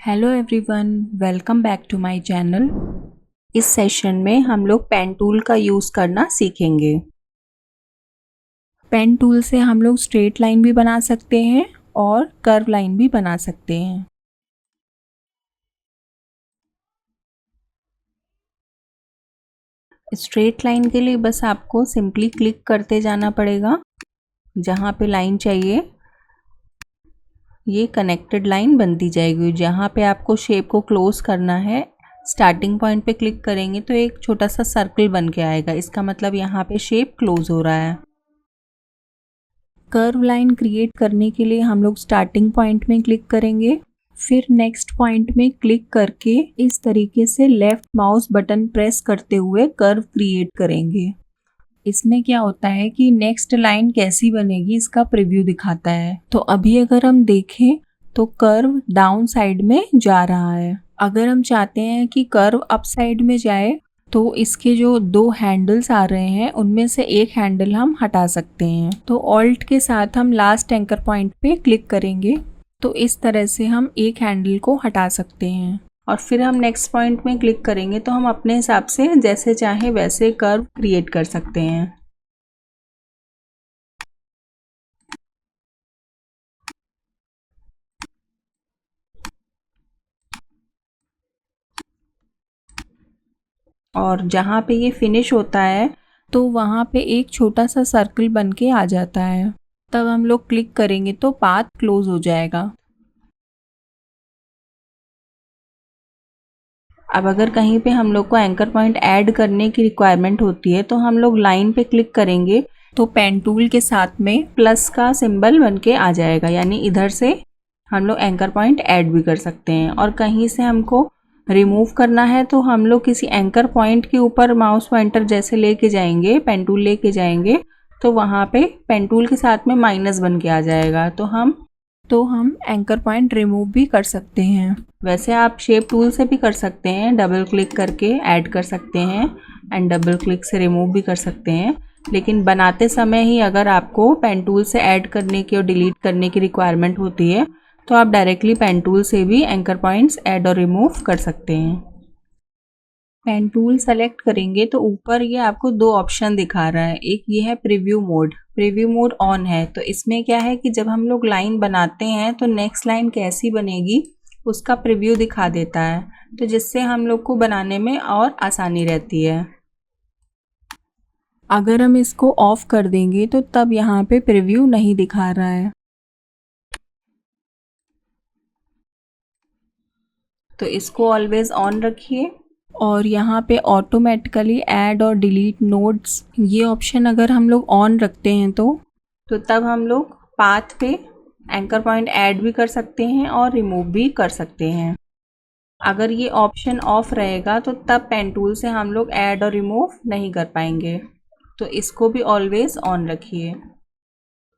Hello everyone, welcome back to my channel. इस session में हम लोग पेन टूल का यूज़ करना सीखेंगे। पेन टूल से हम लोग स्ट्रेट लाइन भी बना सकते हैं और कर्व लाइन भी बना सकते हैं। स्ट्रेट लाइन के लिए बस आपको सिंपली क्लिक करते जाना पड़ेगा जहाँ पे लाइन चाहिए। ये कनेक्टेड लाइन बनती जाएगी। जहाँ पे आपको शेप को क्लोज करना है, स्टार्टिंग पॉइंट पे क्लिक करेंगे तो एक छोटा सा सर्कल बन के आएगा। इसका मतलब यहाँ पे शेप क्लोज हो रहा है। कर्व लाइन क्रिएट करने के लिए हम लोग स्टार्टिंग पॉइंट में क्लिक करेंगे, फिर नेक्स्ट पॉइंट में क्लिक करके इस तरीके से लेफ्ट माउस बटन प्रेस करते हुए कर्व क्रिएट करेंगे। इसमें क्या होता है कि नेक्स्ट लाइन कैसी बनेगी इसका प्रीव्यू दिखाता है। तो अभी अगर हम देखें तो कर्व डाउन साइड में जा रहा है। अगर हम चाहते हैं कि कर्व अप साइड में जाए तो इसके जो दो हैंडल्स आ रहे हैं उनमें से एक हैंडल हम हटा सकते हैं। तो ऑल्ट के साथ हम लास्ट एंकर पॉइंट पे क्लिक करेंगे तो इस तरह से हम एक हैंडल को हटा सकते हैं। और फिर हम नेक्स्ट पॉइंट में क्लिक करेंगे तो हम अपने हिसाब से जैसे चाहे वैसे कर्व क्रिएट कर सकते हैं। और जहाँ पे ये फिनिश होता है तो वहाँ पे एक छोटा सा सर्कल बन के आ जाता है। तब हम लोग क्लिक करेंगे तो पाथ क्लोज हो जाएगा। अब अगर कहीं पे हम लोग को एंकर पॉइंट ऐड करने की रिक्वायरमेंट होती है तो हम लोग लाइन पे क्लिक करेंगे तो पेन टूल के साथ में प्लस का सिंबल बन के आ जाएगा। यानी इधर से हम लोग एंकर पॉइंट ऐड भी कर सकते हैं। और कहीं से हमको रिमूव करना है तो हम लोग किसी एंकर पॉइंट के ऊपर माउस पॉइंटर जैसे लेके जाएंगे, पेन टूल लेके जाएंगे तो वहाँ पे पेन टूल के साथ में माइनस बन के आ जाएगा। तो हम एंकर पॉइंट रिमूव भी कर सकते हैं। वैसे आप शेप टूल से भी कर सकते हैं, डबल क्लिक करके ऐड कर सकते हैं एंड डबल क्लिक से रिमूव भी कर सकते हैं। लेकिन बनाते समय ही अगर आपको पेन टूल से ऐड करने की और डिलीट करने की रिक्वायरमेंट होती है तो आप डायरेक्टली पेन टूल से भी एंकर पॉइंट्स ऐड और रिमूव कर सकते हैं। पेन टूल सेलेक्ट करेंगे तो ऊपर ये आपको दो ऑप्शन दिखा रहा है। एक ये है preview mode. Preview mode on है तो इसमें क्या है कि जब हम लोग लाइन बनाते हैं तो नेक्स्ट लाइन कैसी बनेगी उसका प्रीव्यू दिखा देता है, तो जिससे हम लोग को बनाने में और आसानी रहती है। अगर हम इसको ऑफ कर देंगे तो तब यहाँ पे प्रीव्यू नहीं दिखा रहा है। तो इसको ऑलवेज ऑन रखिए। और यहाँ पे ऑटोमेटिकली ऐड और डिलीट नोड्स, ये ऑप्शन अगर हम लोग ऑन रखते हैं तो तब हम लोग पाथ पे एंकर पॉइंट ऐड भी कर सकते हैं और रिमूव भी कर सकते हैं। अगर ये ऑप्शन ऑफ रहेगा तो तब पेन टूल से हम लोग ऐड और रिमूव नहीं कर पाएंगे। तो इसको भी ऑलवेज ऑन रखिए।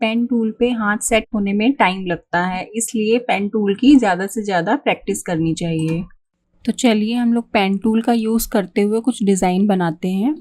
पेन टूल पे हाथ सेट होने में टाइम लगता है, इसलिए पेन टूल की ज़्यादा से ज़्यादा प्रैक्टिस करनी चाहिए। तो चलिए हम लोग पेन टूल का यूज़ करते हुए कुछ डिज़ाइन बनाते हैं।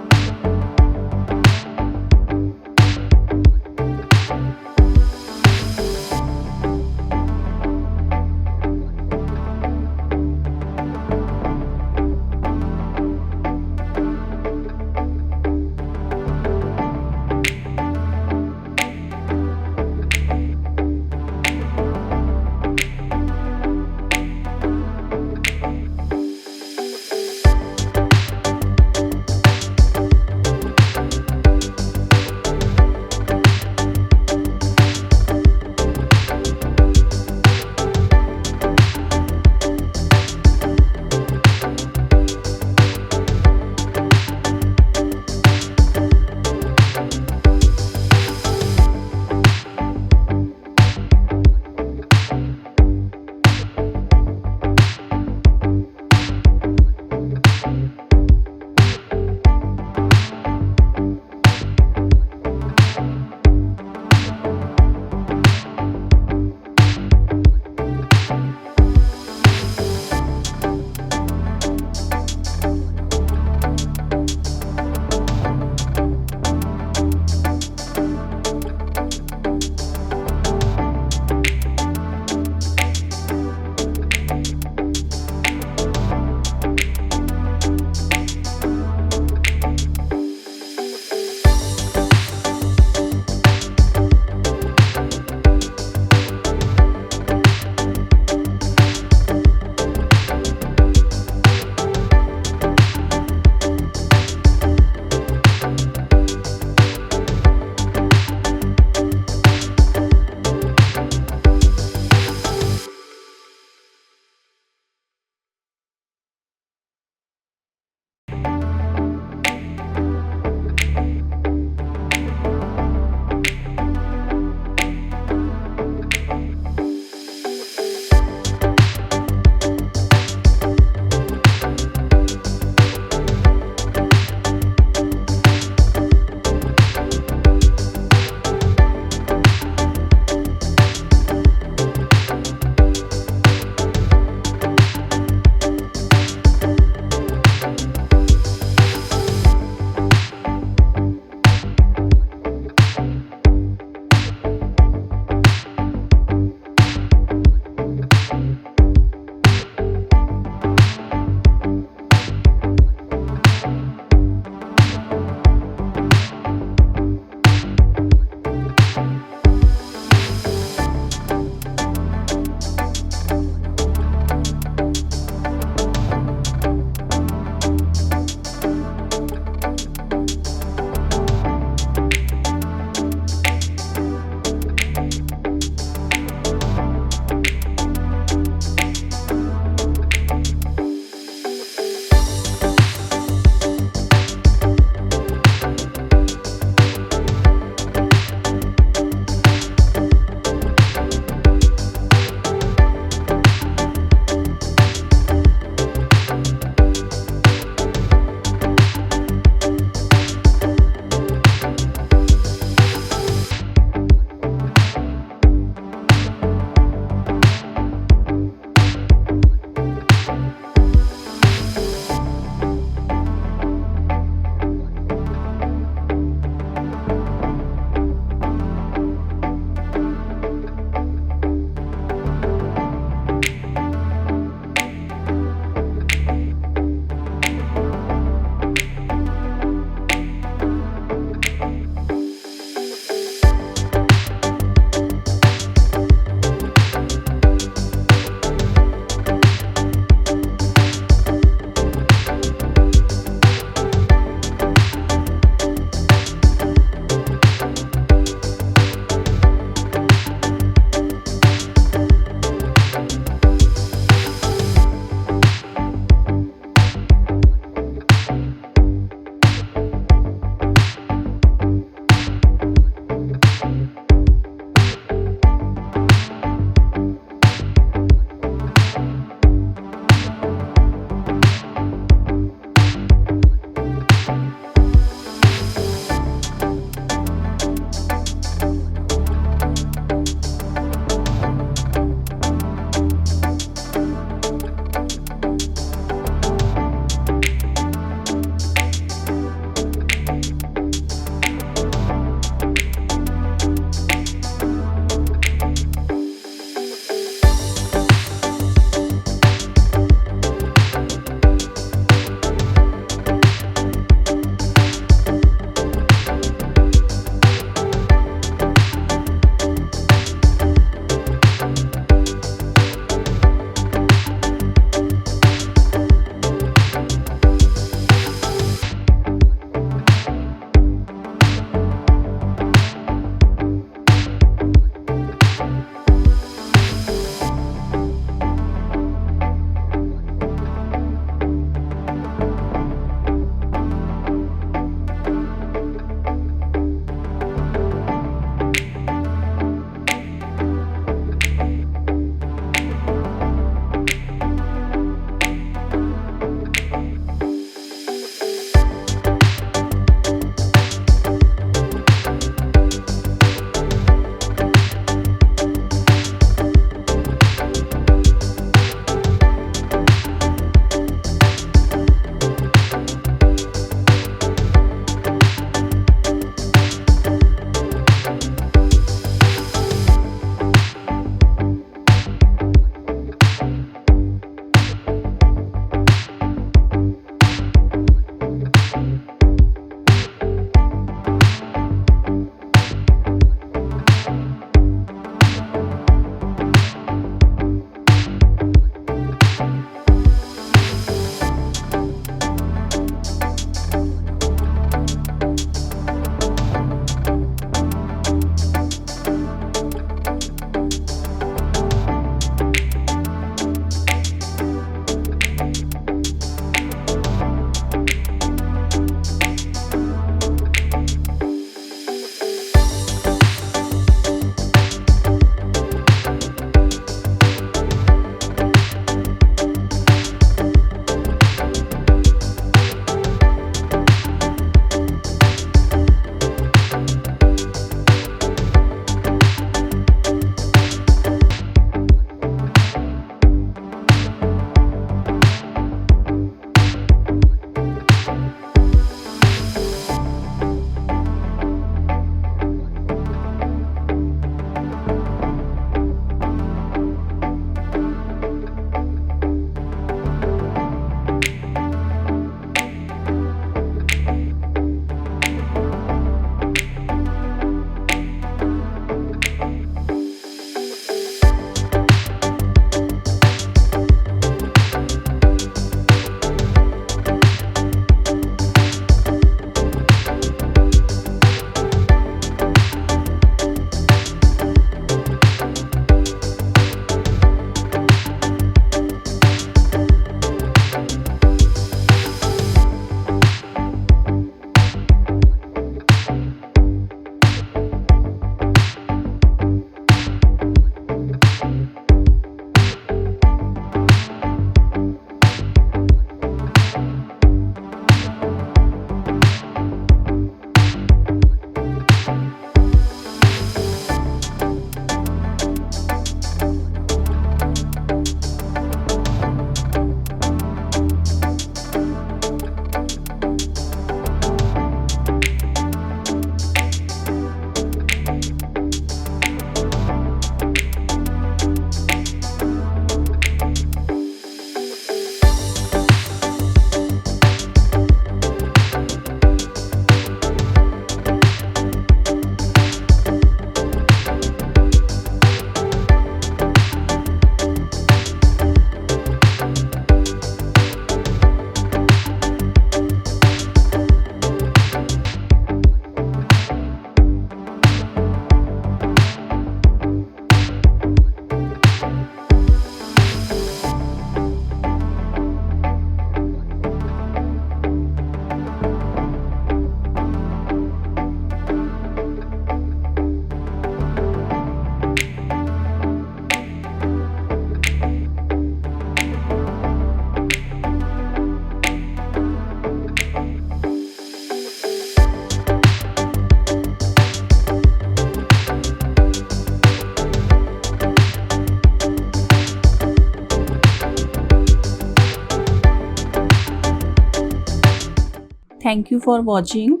Thank you for watching.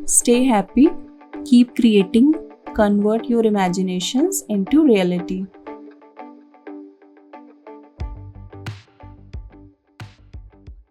Stay happy, keep creating, convert your imaginations into reality.